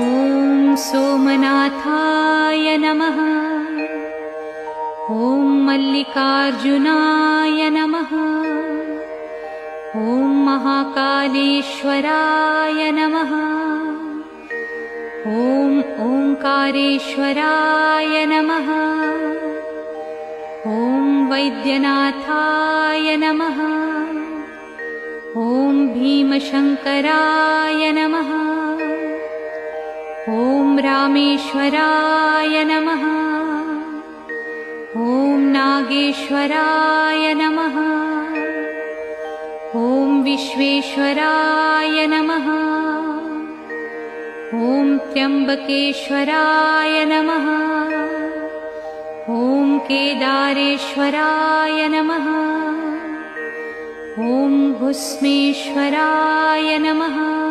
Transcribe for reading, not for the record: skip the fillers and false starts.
ॐ सोमनाथाय नमः। ॐ मल्लिकार्जुनाय नमः। ॐ महाकालेश्वराय नमः। ॐ ओंकारेश्वराय नमः। ॐ वैद्यनाथाय नमः। ॐ भीमशंकराय नमः। ॐ रामेश्वराय नमः। ॐ नागेश्वराय नमः। ॐ विश्वेश्वराय नमः। ॐ त्र्यंबकेश्वराय नमः। ॐ केदारेश्वराय नमः। ॐ भुस्मेश्वराय नमः।